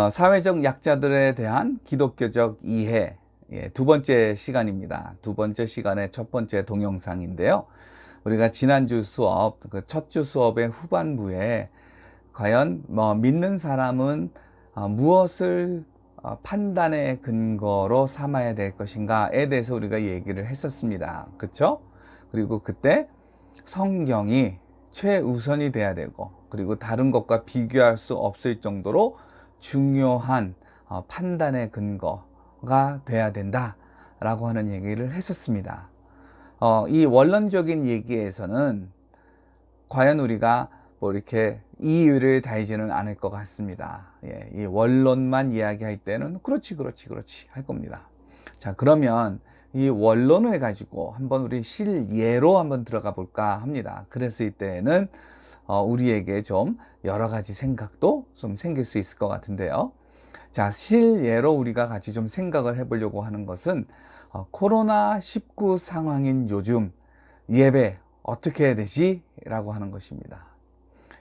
사회적 약자들에 대한 기독교적 이해, 두 번째 시간입니다. 두 번째 시간의 첫 번째 동영상인데요. 우리가 지난주 수업, 그 첫 주 수업의 후반부에 과연 믿는 사람은 무엇을 판단의 근거로 삼아야 될 것인가에 대해서 우리가 얘기를 했었습니다. 그렇죠? 그리고 그때 성경이 최우선이 돼야 되고, 그리고 다른 것과 비교할 수 없을 정도로 중요한 판단의 근거가 돼야 된다라고 하는 얘기를 했었습니다. 이 원론적인 얘기에서는 과연 우리가 뭐 이렇게 이의를 다하지는 않을 것 같습니다. 이 원론만 이야기할 때는 그렇지 할 겁니다. 자, 그러면 이 원론을 가지고 한번 우리 실예로 한번 들어가 볼까 합니다. 그랬을 때는 우리에게 좀 여러 가지 생각도 좀 생길 수 있을 것 같은데요. 자, 실예로 우리가 같이 좀 생각을 해보려고 하는 것은 코로나19 상황인 요즘 예배 어떻게 해야 되지? 라고 하는 것입니다.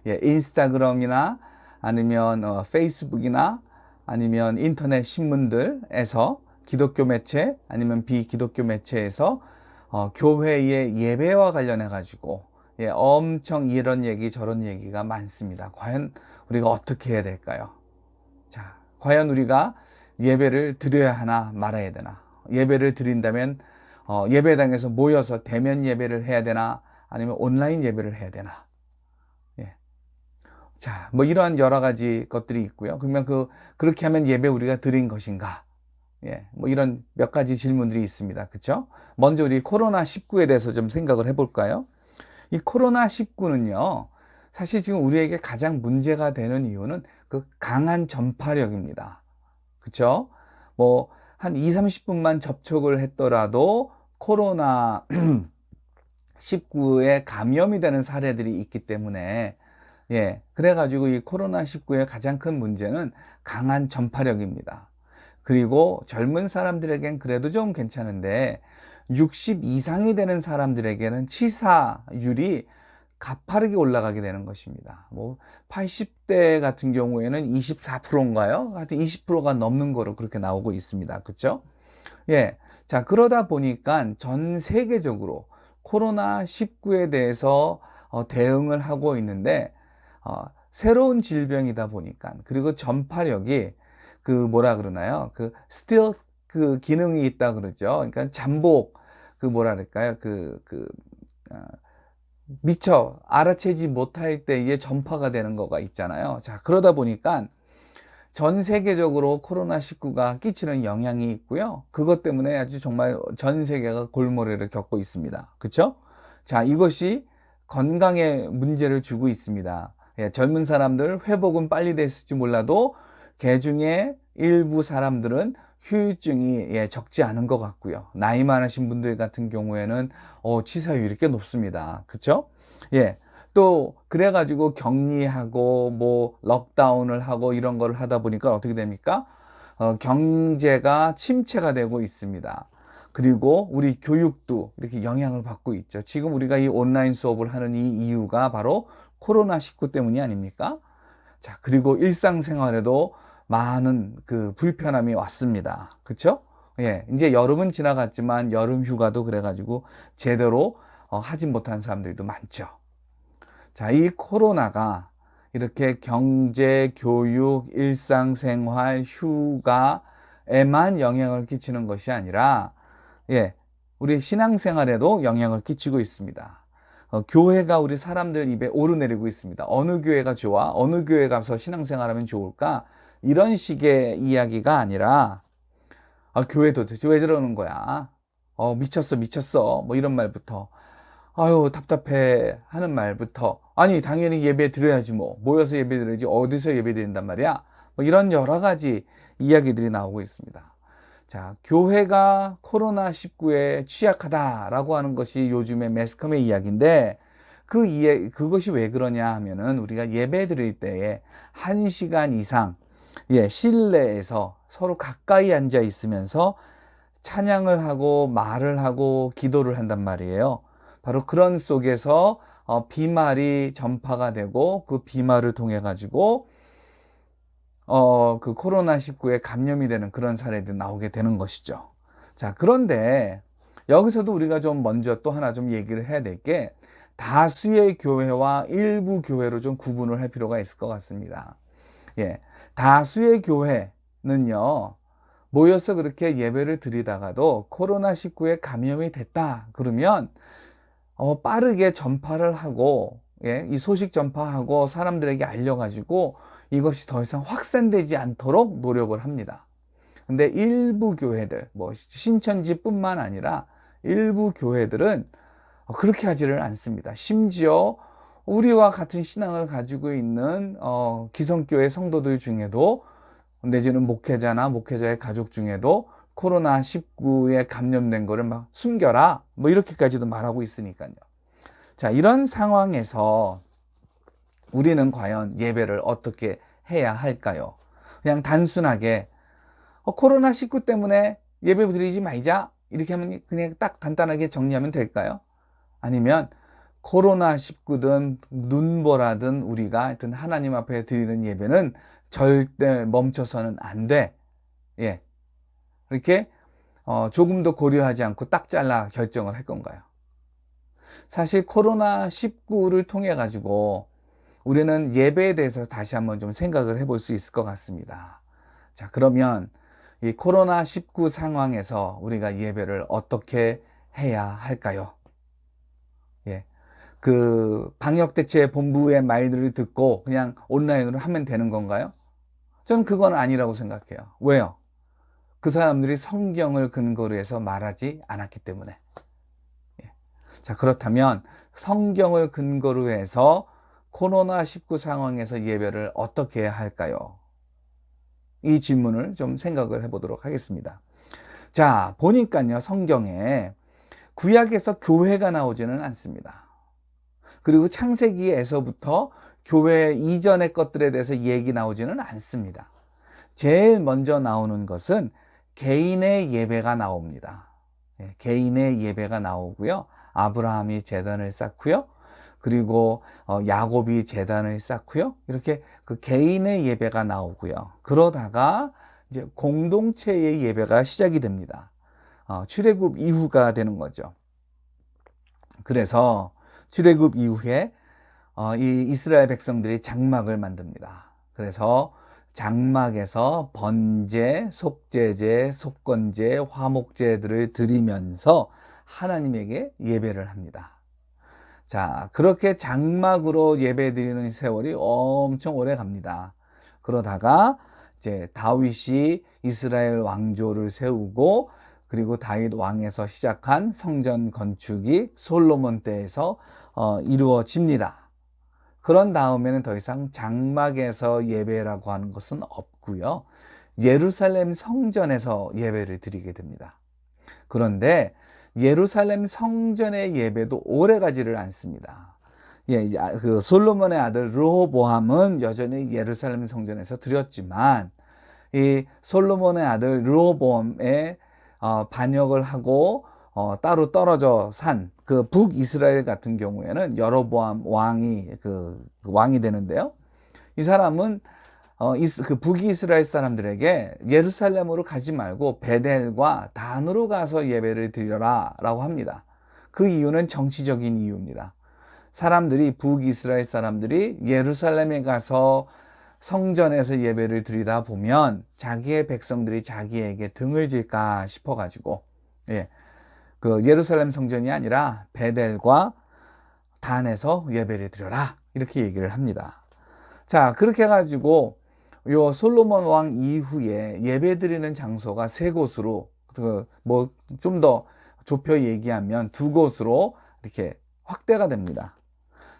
인스타그램이나 아니면 페이스북이나 아니면 인터넷 신문들에서 기독교 매체 아니면 비기독교 매체에서 교회의 예배와 관련해 가지고 엄청 이런 얘기 저런 얘기가 많습니다. 과연 우리가 어떻게 해야 될까요? 자, 과연 우리가 예배를 드려야 하나 말아야 되나? 예배를 드린다면 예배당에서 모여서 대면 예배를 해야 되나? 아니면 온라인 예배를 해야 되나? 자, 뭐 이러한 여러 가지 것들이 있고요. 그러면 그렇게 하면 예배 우리가 드린 것인가? 뭐 이런 몇 가지 질문들이 있습니다. 그쵸? 먼저 우리 코로나19에 대해서 좀 생각을 해볼까요? 이 코로나19는요, 사실 지금 우리에게 가장 문제가 되는 이유는 그 강한 전파력입니다. 그쵸? 뭐, 한 2, 30분만 접촉을 했더라도 코로나19에 감염이 되는 사례들이 있기 때문에 그래가지고 이 코로나19의 가장 큰 문제는 강한 전파력입니다. 그리고 젊은 사람들에겐 그래도 좀 괜찮은데 60 이상이 되는 사람들에게는 치사율이 가파르게 올라가게 되는 것입니다. 뭐 80대 같은 경우에는 24%인가요? 하여튼 20%가 넘는 거로 그렇게 나오고 있습니다. 그렇죠? 자, 그러다 보니까 전 세계적으로 코로나19에 대해서 대응을 하고 있는데 새로운 질병이다 보니까, 그리고 전파력이 그 뭐라 그러나요? 그 스틸 그 기능이 있다 그러죠. 그러니까 잠복 그 뭐라 그럴까요? 미처 알아채지 못할 때에 전파가 되는 거가 있잖아요. 자, 그러다 보니까 전 세계적으로 코로나19가 끼치는 영향이 있고요. 그것 때문에 아주 정말 전 세계가 골머리를 겪고 있습니다. 그렇죠? 자, 이것이 건강에 문제를 주고 있습니다. 젊은 사람들 회복은 빨리 됐을지 몰라도 개 중에 일부 사람들은 후유증이 적지 않은 것 같고요. 나이 많으신 분들 같은 경우에는 치사율이 꽤 높습니다. 그렇죠? 또 그래가지고 격리하고 뭐 럭다운을 하고 이런 걸 하다 보니까 어떻게 됩니까? 경제가 침체가 되고 있습니다. 그리고 우리 교육도 이렇게 영향을 받고 있죠. 지금 우리가 이 온라인 수업을 하는 이 이유가 바로 코로나19 때문이 아닙니까? 자, 그리고 일상생활에도 많은 그 불편함이 왔습니다. 그렇죠? 이제 여름은 지나갔지만 여름 휴가도 그래가지고 제대로 하지 못한 사람들도 많죠. 자, 이 코로나가 이렇게 경제, 교육, 일상생활, 휴가에만 영향을 끼치는 것이 아니라, 우리 신앙생활에도 영향을 끼치고 있습니다. 교회가 우리 사람들 입에 오르내리고 있습니다. 어느 교회가 좋아? 어느 교회 가서 신앙생활하면 좋을까? 이런 식의 이야기가 아니라, 교회 도대체 왜 저러는 거야? 미쳤어. 뭐 이런 말부터. 아유, 답답해 하는 말부터, 아니 당연히 예배 드려야지, 뭐 모여서 예배 드려야지, 어디서 예배 드린단 말이야, 뭐 이런 여러 가지 이야기들이 나오고 있습니다. 자, 교회가 코로나19에 취약하다라고 하는 것이 요즘의 매스컴의 이야기인데, 그것이 왜 그러냐 하면은 우리가 예배 드릴 때에 1시간 이상 실내에서 서로 가까이 앉아 있으면서 찬양을 하고 말을 하고 기도를 한단 말이에요. 바로 그런 속에서 비말이 전파가 되고 그 비말을 통해 가지고 그 코로나19에 감염이 되는 그런 사례들이 나오게 되는 것이죠. 자, 그런데 여기서도 우리가 좀 먼저 또 하나 좀 얘기를 해야 될 게, 다수의 교회와 일부 교회로 좀 구분을 할 필요가 있을 것 같습니다. 예. 다수의 교회는요, 모여서 그렇게 예배를 드리다가도 코로나19에 감염이 됐다 그러면 빠르게 전파를 하고, 예, 이 소식 전파하고 사람들에게 알려가지고 이것이 더 이상 확산되지 않도록 노력을 합니다. 근데 일부 교회들, 뭐 신천지뿐만 아니라 일부 교회들은 그렇게 하지를 않습니다. 심지어 우리와 같은 신앙을 가지고 있는 기성교회 성도들 중에도, 내지는 목회자나 목회자의 가족 중에도 코로나19에 감염된 거를 막 숨겨라, 뭐 이렇게까지도 말하고 있으니까요. 자, 이런 상황에서 우리는 과연 예배를 어떻게 해야 할까요? 그냥 단순하게 코로나19 때문에 예배 드리지 말자, 이렇게 하면 그냥 딱 간단하게 정리하면 될까요? 아니면 코로나19든 눈보라든 우리가 하여튼 하나님 앞에 드리는 예배는 절대 멈춰서는 안 돼. 예. 이렇게 조금도 고려하지 않고 딱 잘라 결정을 할 건가요? 사실 코로나19를 통해 가지고 우리는 예배에 대해서 다시 한번 좀 생각을 해볼 수 있을 것 같습니다. 자, 그러면 이 코로나19 상황에서 우리가 예배를 어떻게 해야 할까요? 예. 그 방역대책본부의 말들을 듣고 그냥 온라인으로 하면 되는 건가요? 저는 그건 아니라고 생각해요. 왜요? 그 사람들이 성경을 근거로 해서 말하지 않았기 때문에. 예. 자, 그렇다면 성경을 근거로 해서 코로나19 상황에서 예배를 어떻게 해야 할까요? 이 질문을 좀 생각을 해보도록 하겠습니다. 자, 보니까요, 성경에 구약에서 교회가 나오지는 않습니다. 그리고 창세기에서부터 교회 이전의 것들에 대해서 얘기 나오지는 않습니다. 제일 먼저 나오는 것은 개인의 예배가 나옵니다. 개인의 예배가 나오고요. 아브라함이 제단을 쌓고요. 그리고 야곱이 제단을 쌓고요. 이렇게 그 개인의 예배가 나오고요. 그러다가 이제 공동체의 예배가 시작이 됩니다. 출애굽 이후가 되는 거죠. 그래서 출애굽 이후에 이 이스라엘 백성들이 장막을 만듭니다. 그래서 장막에서 번제, 속죄제, 속건제, 화목제들을 드리면서 하나님에게 예배를 합니다. 자, 그렇게 장막으로 예배 드리는 세월이 엄청 오래 갑니다. 그러다가 이제 다윗이 이스라엘 왕조를 세우고, 그리고 다윗 왕에서 시작한 성전 건축이 솔로몬 때에서 이루어집니다. 그런 다음에는 더 이상 장막에서 예배라고 하는 것은 없고요. 예루살렘 성전에서 예배를 드리게 됩니다. 그런데 예루살렘 성전의 예배도 오래가지를 않습니다. 예, 그 솔로몬의 아들 르호보암은 여전히 예루살렘 성전에서 드렸지만, 이 솔로몬의 아들 르호보암의 반역을 하고 따로 떨어져 산 그 북이스라엘 같은 경우에는 여로보암 왕이 왕이 되는데요. 이 사람은 그 북이스라엘 사람들에게 예루살렘으로 가지 말고 베델과 단으로 가서 예배를 드려라 라고 합니다. 그 이유는 정치적인 이유입니다. 북이스라엘 사람들이 예루살렘에 가서 성전에서 예배를 드리다 보면 자기의 백성들이 자기에게 등을 질까 싶어가지고, 예, 그 예루살렘 성전이 아니라 베델과 단에서 예배를 드려라, 이렇게 얘기를 합니다. 자, 그렇게 해가지고 요 솔로몬 왕 이후에 예배 드리는 장소가 세 곳으로, 뭐 좀 더 좁혀 얘기하면 두 곳으로 이렇게 확대가 됩니다.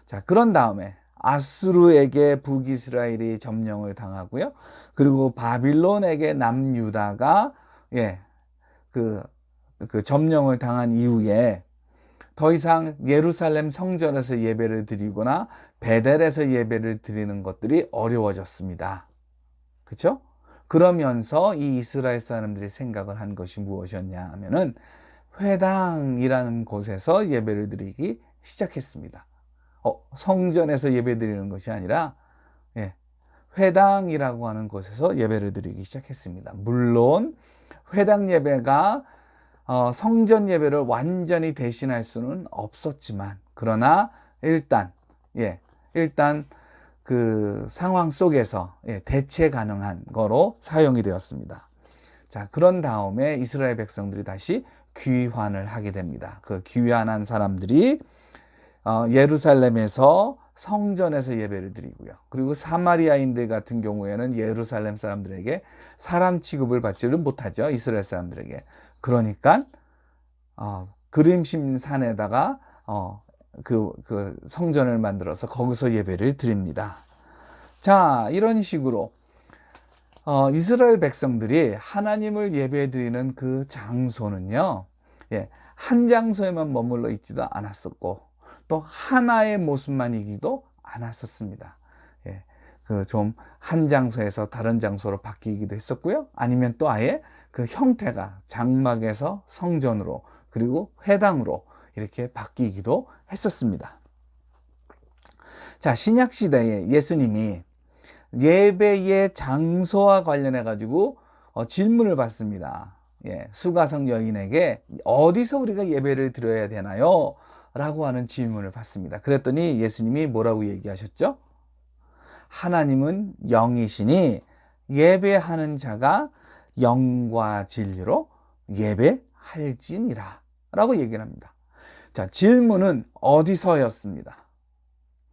자, 그런 다음에 아수르에게 북이스라엘이 점령을 당하고요. 그리고 바빌론에게 남유다가 그 점령을 당한 이후에 더 이상 예루살렘 성전에서 예배를 드리거나 베델에서 예배를 드리는 것들이 어려워졌습니다. 그렇죠? 그러면서 이 이스라엘 사람들이 생각을 한 것이 무엇이었냐 하면은 회당이라는 곳에서 예배를 드리기 시작했습니다. 성전에서 예배 드리는 것이 아니라 회당이라고 하는 곳에서 예배를 드리기 시작했습니다. 물론 회당 예배가 성전 예배를 완전히 대신할 수는 없었지만, 그러나 일단 그 상황 속에서 대체 가능한 거로 사용이 되었습니다. 자, 그런 다음에 이스라엘 백성들이 다시 귀환을 하게 됩니다. 그 귀환한 사람들이 예루살렘에서 성전에서 예배를 드리고요. 그리고 사마리아인들 같은 경우에는 예루살렘 사람들에게 사람 취급을 받지를 못하죠. 이스라엘 사람들에게. 그러니까 그림심 산에다가 그 성전을 만들어서 거기서 예배를 드립니다. 자, 이런 식으로 이스라엘 백성들이 하나님을 예배드리는 그 장소는요, 한 장소에만 머물러 있지도 않았었고, 또 하나의 모습만이기도 않았었습니다. 그 좀 한 장소에서 다른 장소로 바뀌기도 했었고요. 아니면 또 아예 그 형태가 장막에서 성전으로, 그리고 회당으로 이렇게 바뀌기도 했었습니다. 자, 신약 시대에 예수님이 예배의 장소와 관련해 가지고 질문을 받습니다. 수가성 여인에게 어디서 우리가 예배를 드려야 되나요? 라고 하는 질문을 받습니다. 그랬더니 예수님이 뭐라고 얘기하셨죠? 하나님은 영이시니 예배하는 자가 영과 진리로 예배할지니라 라고 얘기를 합니다. 자, 질문은 어디서였습니다.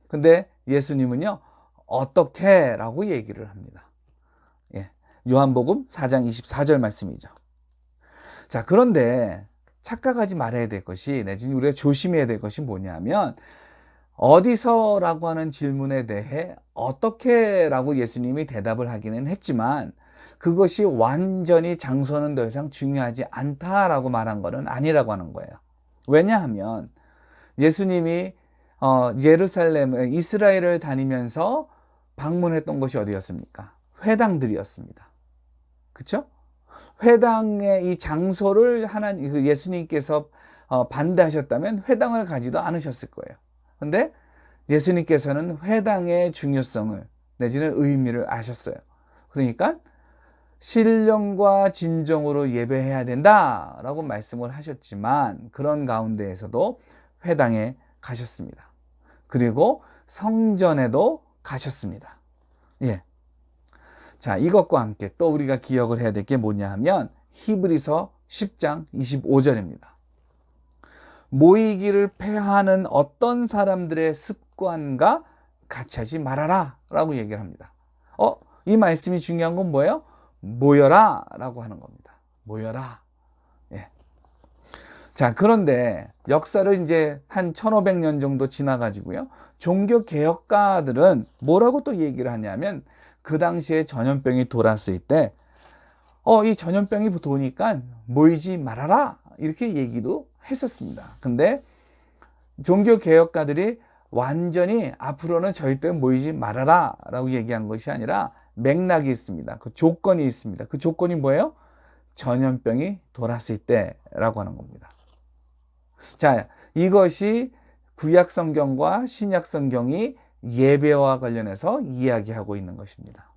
근데 예수님은요, 어떻게? 라고 얘기를 합니다. 요한복음 4장 24절 말씀이죠. 자, 그런데 착각하지 말아야 될 것이, 내지는 우리가 조심해야 될 것이 뭐냐면, 어디서라고 하는 질문에 대해 어떻게 라고 예수님이 대답을 하기는 했지만, 그것이 완전히 장소는 더 이상 중요하지 않다라고 말한 것은 아니라고 하는 거예요. 왜냐하면 예수님이 예루살렘, 이스라엘을 다니면서 방문했던 곳이 어디였습니까? 회당들이었습니다. 그렇죠? 회당의 이 장소를 예수님께서 반대하셨다면 회당을 가지도 않으셨을 거예요. 근데 예수님께서는 회당의 중요성을, 내지는 의미를 아셨어요. 그러니까 신령과 진정으로 예배해야 된다라고 말씀을 하셨지만, 그런 가운데에서도 회당에 가셨습니다. 그리고 성전에도 가셨습니다. 자, 이것과 함께 또 우리가 기억을 해야 될 게 뭐냐 하면 히브리서 10장 25절입니다. 모이기를 폐하는 어떤 사람들의 습관과 같이 하지 말아라 라고 얘기를 합니다. 이 말씀이 중요한 건 뭐예요? 모여라 라고 하는 겁니다. 모여라. 자, 그런데 역사를 이제 한 1500년 정도 지나가지고요, 종교개혁가들은 뭐라고 또 얘기를 하냐면, 그 당시에 전염병이 돌았을 때 이 전염병이 도니까 모이지 말아라 이렇게 얘기도 했었습니다. 근데 종교개혁가들이 완전히 앞으로는 절대 모이지 말아라 라고 얘기한 것이 아니라 맥락이 있습니다. 그 조건이 있습니다. 그 조건이 뭐예요? 전염병이 돌았을 때라고 하는 겁니다. 자, 이것이 구약 성경과 신약 성경이 예배와 관련해서 이야기하고 있는 것입니다.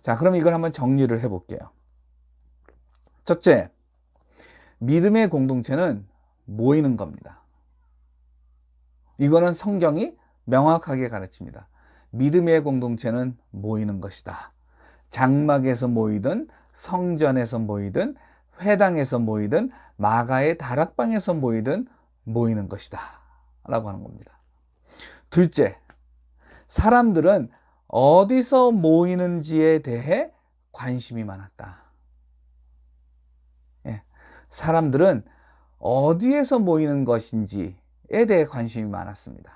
자, 그럼 이걸 한번 정리를 해볼게요. 첫째, 믿음의 공동체는 모이는 겁니다. 이거는 성경이 명확하게 가르칩니다. 믿음의 공동체는 모이는 것이다. 장막에서 모이든 성전에서 모이든 회당에서 모이든 마가의 다락방에서 모이든 모이는 것이다 라고 하는 겁니다. 둘째, 사람들은 어디서 모이는지에 대해 관심이 많았다. 사람들은 어디에서 모이는 것인지에 대해 관심이 많았습니다.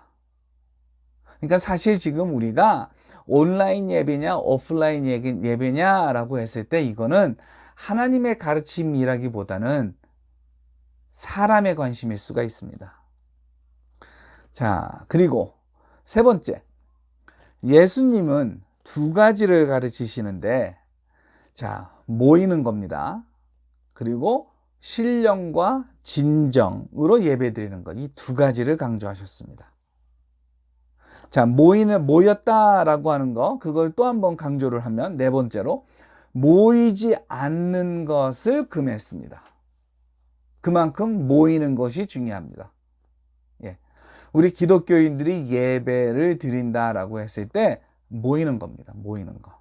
그러니까 사실 지금 우리가 온라인 예배냐 오프라인 예배냐라고 했을 때 이거는 하나님의 가르침이라기보다는 사람의 관심일 수가 있습니다. 자, 그리고 세 번째, 예수님은 두 가지를 가르치시는데, 자, 모이는 겁니다. 그리고 신령과 진정으로 예배드리는 것, 이 두 가지를 강조하셨습니다. 자, 모였다라고 하는 거, 그걸 또 한번 강조를 하면, 네 번째로, 모이지 않는 것을 금했습니다. 그만큼 모이는 것이 중요합니다. 예. 우리 기독교인들이 예배를 드린다라고 했을 때, 모이는 겁니다. 모이는 거.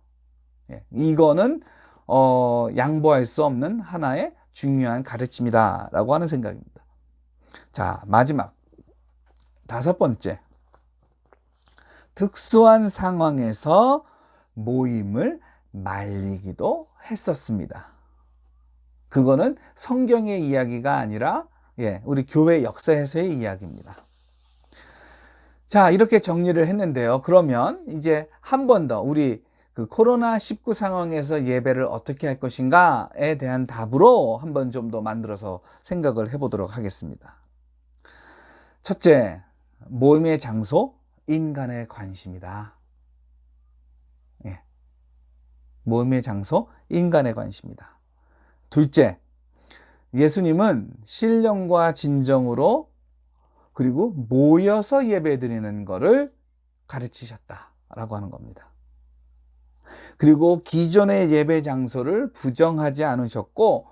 예. 이거는, 양보할 수 없는 하나의 중요한 가르침이다라고 하는 생각입니다. 자, 마지막. 다섯 번째. 특수한 상황에서 모임을 말리기도 했었습니다. 그거는 성경의 이야기가 아니라 우리 교회 역사에서의 이야기입니다. 자, 이렇게 정리를 했는데요. 그러면 이제 한 번 더 우리 그 코로나19 상황에서 예배를 어떻게 할 것인가에 대한 답으로 한번 좀 더 만들어서 생각을 해보도록 하겠습니다. 첫째, 모임의 장소, 인간의 관심이다. 예. 모임의 장소, 인간의 관심이다. 둘째, 예수님은 신령과 진정으로 그리고 모여서 예배드리는 것을 가르치셨다라고 하는 겁니다. 그리고 기존의 예배 장소를 부정하지 않으셨고,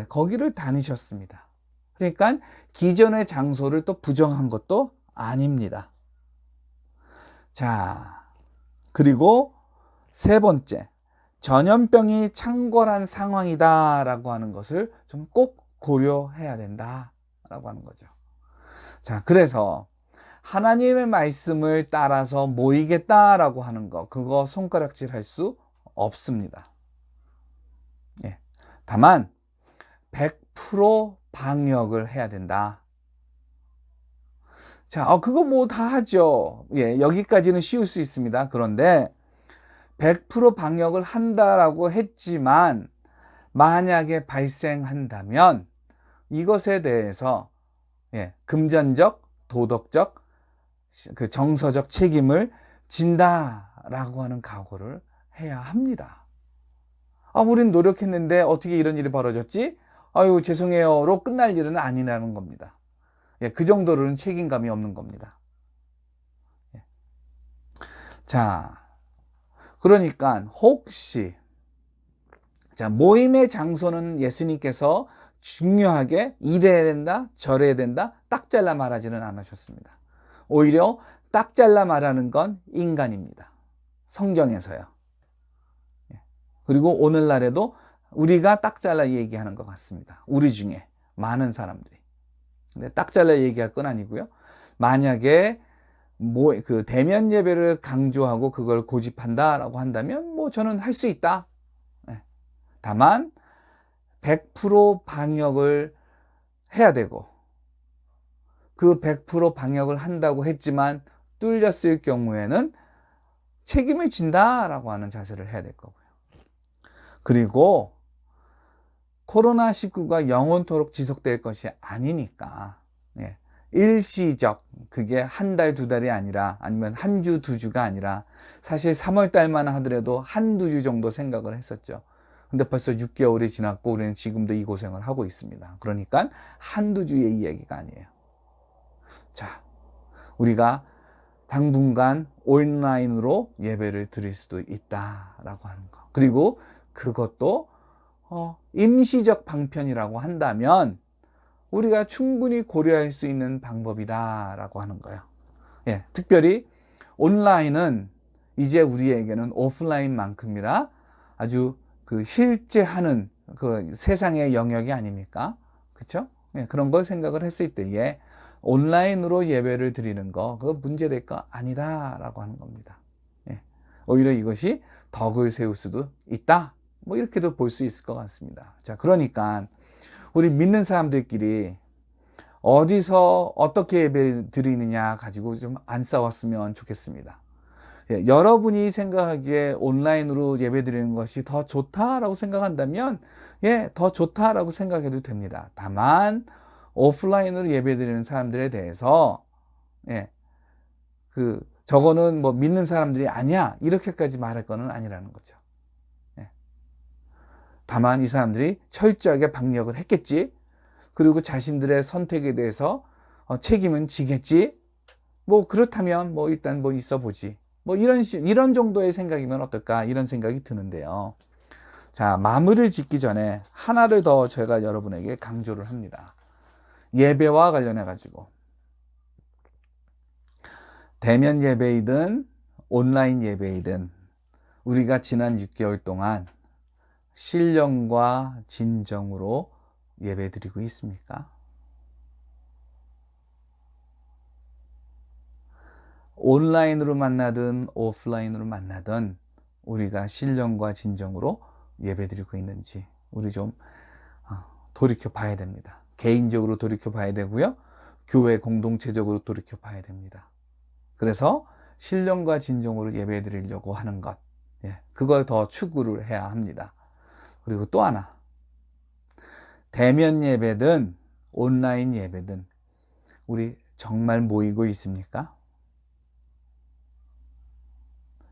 거기를 다니셨습니다. 그러니까 기존의 장소를 또 부정한 것도 아닙니다. 자, 그리고 세 번째, 전염병이 창궐한 상황이다라고 하는 것을 좀 꼭 고려해야 된다라고 하는 거죠. 자, 그래서 하나님의 말씀을 따라서 모이겠다라고 하는 거, 그거 손가락질 할 수 없습니다. 다만 100% 방역을 해야 된다. 자, 그거 뭐 다 하죠. 여기까지는 쉬울 수 있습니다. 그런데 100% 방역을 한다라고 했지만 만약에 발생한다면 이것에 대해서 금전적, 도덕적, 그 정서적 책임을 진다라고 하는 각오를 해야 합니다. 우린 노력했는데 어떻게 이런 일이 벌어졌지? 아유, 죄송해요로 끝날 일은 아니라는 겁니다. 그 정도로는 책임감이 없는 겁니다. 자, 그러니까 혹시 모임의 장소는 예수님께서 중요하게 이래야 된다, 저래야 된다, 딱 잘라 말하지는 않으셨습니다. 오히려 딱 잘라 말하는 건 인간입니다. 성경에서요. 그리고 오늘날에도 우리가 딱 잘라 얘기하는 것 같습니다. 우리 중에 많은 사람들이. 근데 딱 잘라 얘기할 건 아니고요. 만약에 그 대면 예배를 강조하고 그걸 고집한다라고 한다면 저는 할 수 있다. 다만 100% 방역을 해야 되고 그 100% 방역을 한다고 했지만 뚫렸을 경우에는 책임을 진다라고 하는 자세를 해야 될 거고요. 그리고 코로나19가 영원토록 지속될 것이 아니니까 일시적, 그게 한 달, 두 달이 아니라 아니면 한 주, 두 주가 아니라 사실 3월 달만 하더라도 한두 주 정도 생각을 했었죠. 근데 벌써 6개월이 지났고 우리는 지금도 이 고생을 하고 있습니다. 그러니까 한두 주의 이야기가 아니에요. 자, 우리가 당분간 온라인으로 예배를 드릴 수도 있다라고 하는 거. 그리고 그것도 임시적 방편이라고 한다면 우리가 충분히 고려할 수 있는 방법이다라고 하는 거예요. 특별히 온라인은 이제 우리에게는 오프라인만큼이나 아주 그 실제 하는 그 세상의 영역이 아닙니까? 그렇죠? 그런 걸 생각을 했을 때에 온라인으로 예배를 드리는 거 그거 문제될 거 아니다라고 하는 겁니다. 오히려 이것이 덕을 세울 수도 있다. 이렇게도 볼 수 있을 것 같습니다. 자, 그러니까 우리 믿는 사람들끼리 어디서 어떻게 예배 드리느냐 가지고 좀 안 싸웠으면 좋겠습니다. 여러분이 생각하기에 온라인으로 예배 드리는 것이 더 좋다라고 생각한다면 더 좋다라고 생각해도 됩니다. 다만 오프라인으로 예배 드리는 사람들에 대해서 저거는 믿는 사람들이 아니야 이렇게까지 말할 거는 아니라는 거죠. 다만 이 사람들이 철저하게 방역을 했겠지. 그리고 자신들의 선택에 대해서 책임은 지겠지. 뭐 그렇다면 뭐 일단 뭐 있어 보지. 뭐 이런 정도의 생각이면 어떨까? 이런 생각이 드는데요. 자, 마무리를 짓기 전에 하나를 더 제가 여러분에게 강조를 합니다. 예배와 관련해 가지고 대면 예배이든 온라인 예배이든 우리가 지난 6개월 동안 신령과 진정으로 예배드리고 있습니까? 온라인으로 만나든 오프라인으로 만나든 우리가 신령과 진정으로 예배드리고 있는지 우리 좀 돌이켜 봐야 됩니다. 개인적으로 돌이켜 봐야 되고요. 교회 공동체적으로 돌이켜 봐야 됩니다. 그래서 신령과 진정으로 예배 드리려고 하는 것, 그걸 더 추구를 해야 합니다. 그리고 또 하나, 대면 예배든 온라인 예배든 우리 정말 모이고 있습니까?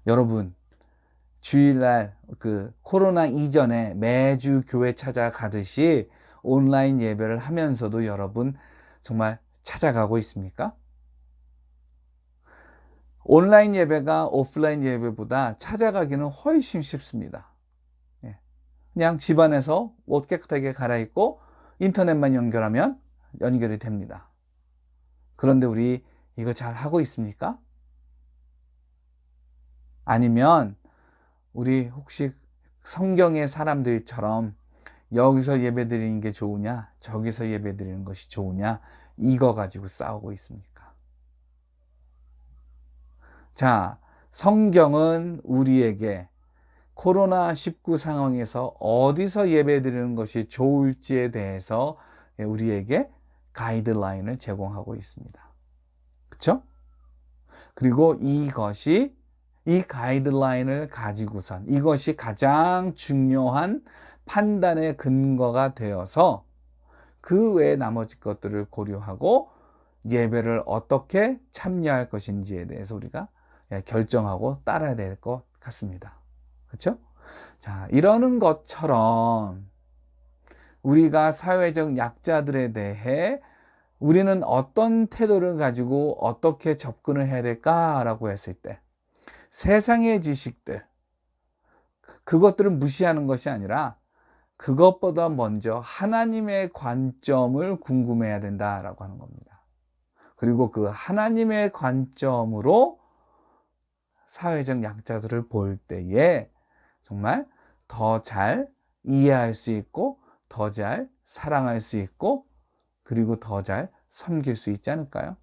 여러분, 주일날 그 코로나 이전에 매주 교회 찾아가듯이 온라인 예배를 하면서도 여러분 정말 찾아가고 있습니까? 온라인 예배가 오프라인 예배보다 찾아가기는 훨씬 쉽습니다. 그냥 집안에서 옷 깨끗하게 갈아입고 인터넷만 연결하면 연결이 됩니다. 그런데 우리 이거 잘 하고 있습니까? 아니면 우리 혹시 성경의 사람들처럼 여기서 예배 드리는 게 좋으냐, 저기서 예배 드리는 것이 좋으냐, 이거 가지고 싸우고 있습니까? 자, 성경은 우리에게 코로나19 상황에서 어디서 예배 드리는 것이 좋을지에 대해서 우리에게 가이드라인을 제공하고 있습니다. 그렇죠? 그리고 이 가이드라인을 가지고선 이것이 가장 중요한 판단의 근거가 되어서 그 외의 나머지 것들을 고려하고 예배를 어떻게 참여할 것인지에 대해서 우리가 결정하고 따라야 될 것 같습니다. 그렇죠? 자, 이러는 것처럼 우리가 사회적 약자들에 대해 우리는 어떤 태도를 가지고 어떻게 접근을 해야 될까라고 했을 때 세상의 지식들, 그것들을 무시하는 것이 아니라 그것보다 먼저 하나님의 관점을 궁금해야 된다라고 하는 겁니다. 그리고 그 하나님의 관점으로 사회적 약자들을 볼 때에 정말 더 잘 이해할 수 있고 더 잘 사랑할 수 있고 그리고 더 잘 섬길 수 있지 않을까요?